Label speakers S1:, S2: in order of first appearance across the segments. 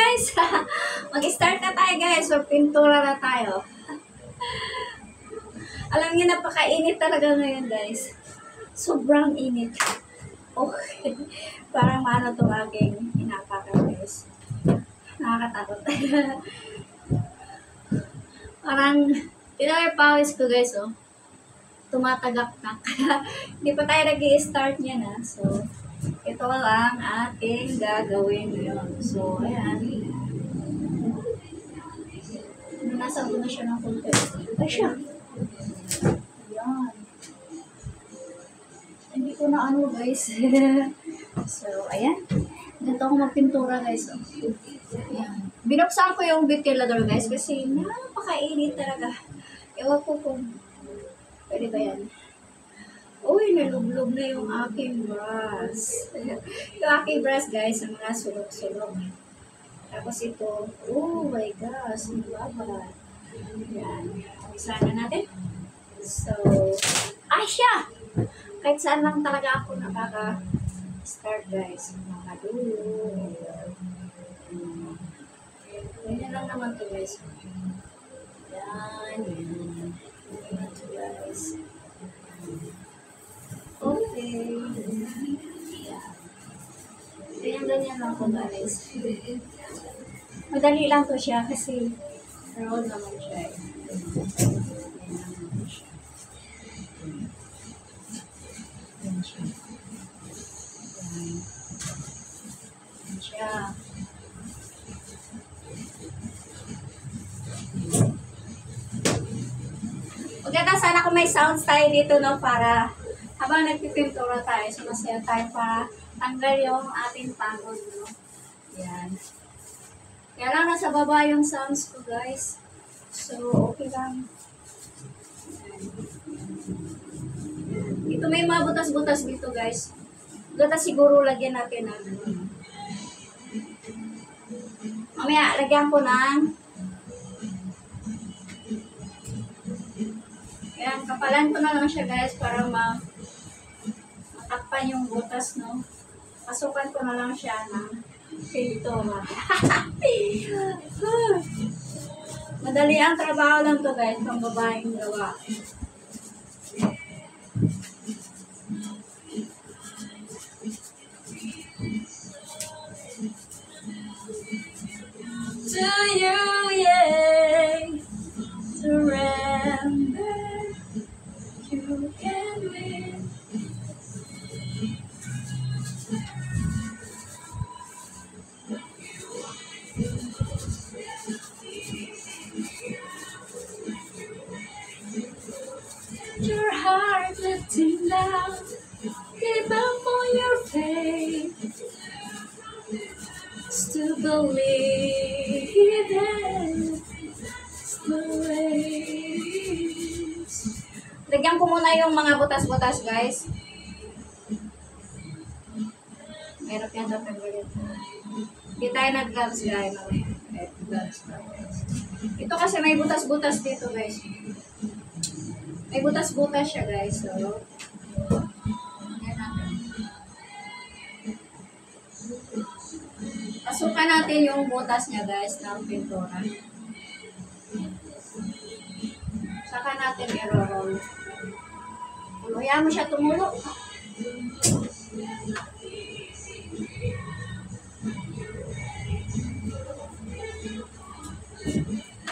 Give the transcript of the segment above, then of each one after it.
S1: guys! Mag-start na tayo guys. So, pintura na tayo. Alam niyo, napakainit talaga ngayon guys. Sobrang init. Okay. Parang maano itong aking inapakan guys. Nakakatakot. Parang, pawis ko guys oh. Tumatagak na. Hindi pa tayo nag-i-start niya na. So, ito ang ating gagawin ngayon. So, ayan. Nasa na siya ng konti. Ay siya. Ayan. Hindi ko na ano guys. So, ayan. Dito ako magpintura guys. Oh. Ayan. Binuksan ko yung ventilador guys kasi napakainit talaga. Ewan ko kung pwede ba yan. Uy, nalublob na yung aking brush. Yung aking brush guys, ang mga sulok-sulok. Tapos ito, oh my gosh, ang baba. Yan. Isa na natin. So, ay siya! Kahit saan lang talaga ako nakaka-start guys. Mga dulo. Ganyan lang naman to guys. Yan, yan. Ganyan to guys. Okay. Ganyan lang po guys. Madali lang to siya kasi roll naman siya. Yan siya. Yan siya. Maganda sana kung may sounds tayo dito no para habang nagpipintura tayo, so masaya tayo para tanggal yung ating pagod, no? Yan. Kaya lang nasa baba yung sounds ko, guys. So, okay lang. Ito may mga butas-butas dito, guys. Gata siguro lagyan natin ng mamaya, lagyan ko ng yan, kapalan ko na lang siya, guys, para matakpan yung butas, no? Pasukan ko na lang siya ng pintura. Madali ang trabaho lang to guys, pang babaeng gawa. To you, yeah, surrender, you can win. Your heart lifting down, give up on your faith, still believe in the ways. Lagyan ko muna yung mga butas-butas guys. Meron yan sa favorite. Hindi tayo nag-gloves guys. Ito kasi may butas-butas dito guys. May butas-butas siya guys. So, pasukan natin yung butas niya guys ng pintura. Saka natin i-roll. Hayaan mo siya tumulo.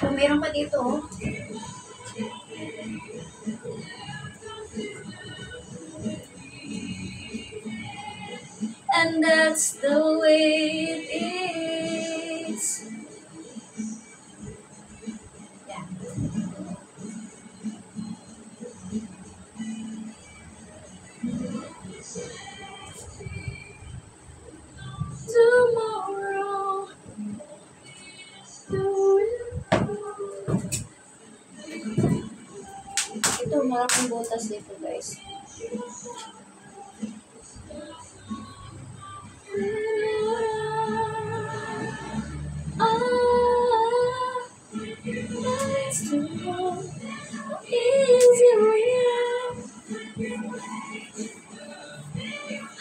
S1: So, meron pa dito. And that's the way it is. Yeah. Tomorrow. Ito, maraming butas dito guys.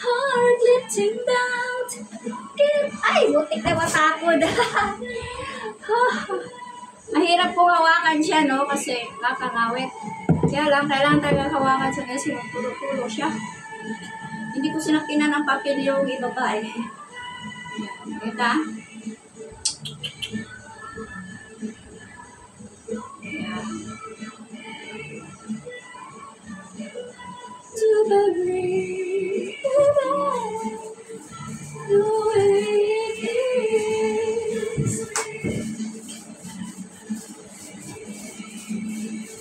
S1: Heart lifting down, give. Ay! Butik na matapod. Mahirap po hawakan siya, no? Kasi kakangawit. Kaya lang, kailangan talaga hawakan siya kasi magpulo-pulo siya. Hindi ko sinakinan ng papel yung ibaba eh. Kita? To the green, the way it is.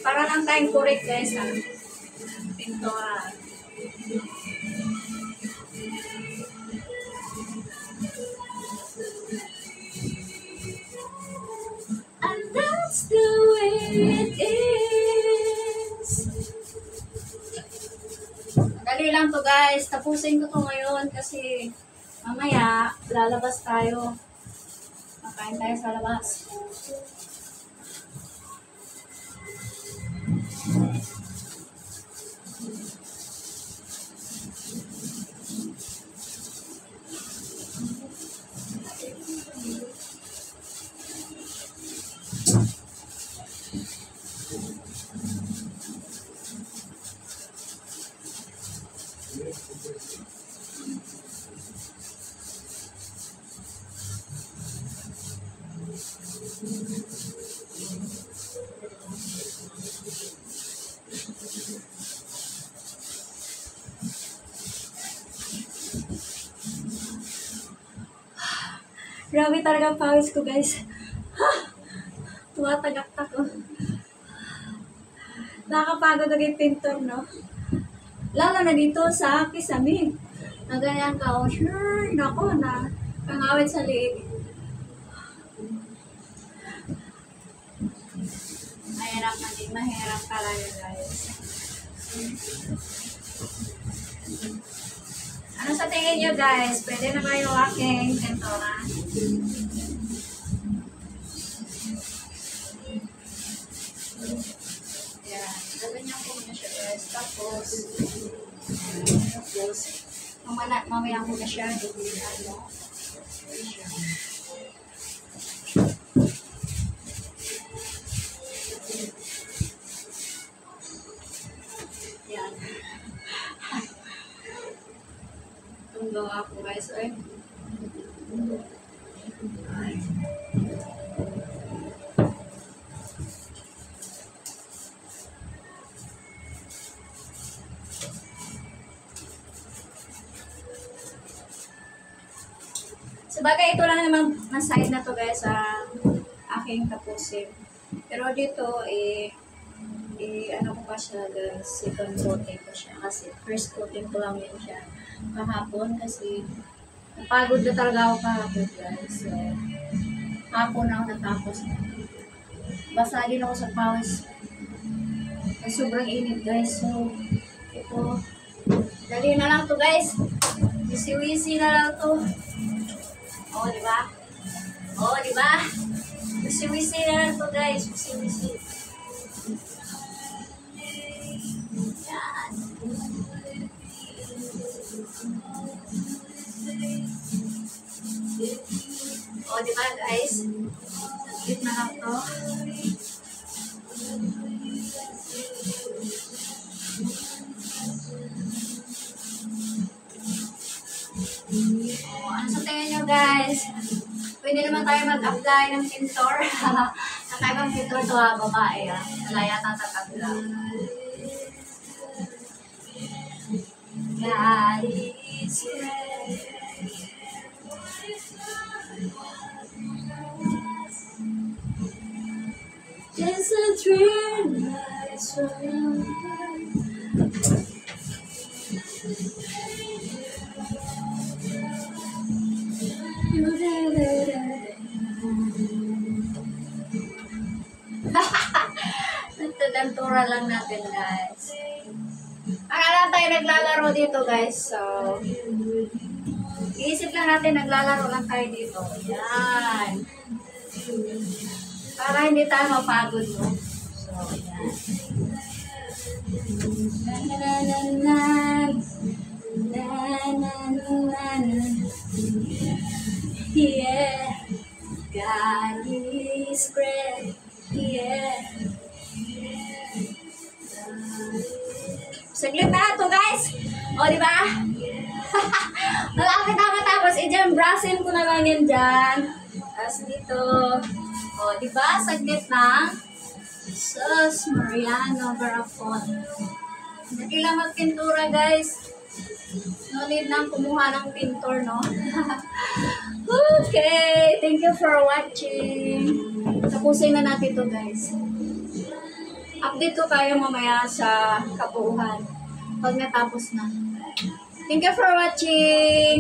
S1: Para lang tayong correct guys ha. Pintura. And that's the way it is. Dali lang to guys. Tapusin ko to ngayon kasi mamaya lalabas tayo. Makain tayo sa labas. Grabe talaga ang pawis ko guys. Tumatagak-tak ko. Nakakapagod na yung pintor, no? Lalo na dito sa Kisame. Na ganyan ka, oh, sure, nako, na pangawit sa liig. Mahirap na din, mahirap talaga guys. Ano sa tingin nyo guys? Pwede na ba yung aking pintura? Yan. Ganyan ko muna siya guys. Tapos, mamaya ko na siya. Yan. Itong gawa ko guys. Ay. Sabagay, ito lang naman na side na to guys sa aking tapusin. Pero dito, ano ko pa siya guys, second coating ko siya. Kasi first coating ko lang yun siya kahapon kasi napagod na talaga ako kahapon guys. So, hapon ako natapos. Basa din ako sa pawis. Sobrang init guys. So, ito, dali na lang to guys. Wisi-wisi na lang to. Oh, di ba? Oh, di ba? Wisi-wisi na lang to guys. Wisi-wisi. Yan. Oh, di ba guys? Saglit na lang to. Ano sa tingin nyo guys? Pwede naman tayo mag-apply ng pintor. Nakaibang pintor to ha, babae ha. Wala yata tatagla. God is great. Just a dream that's from Nagtadantura lang natin guys. Akala tayo naglalaro dito guys. So, iisip lang natin naglalaro lang tayo dito. Yan. Para hindi tayo mapagod mo. So, yan. Yeah. God is great. Yeah. Saglit na ito, guys. O, di ba? Malapit na matapos. I-dyan, brasin ko na lang yan dyan. Tapos dito. O, di ba? Saglit na. Sus, Mariano Garapon. Hindi lang magpintura, guys. No need nang kumuha ng pintor, no? Okay. Thank you for watching. Tapusin na natin to, guys. Update ko kayo mamaya sa kabuuhan pag natapos na. Thank you for watching.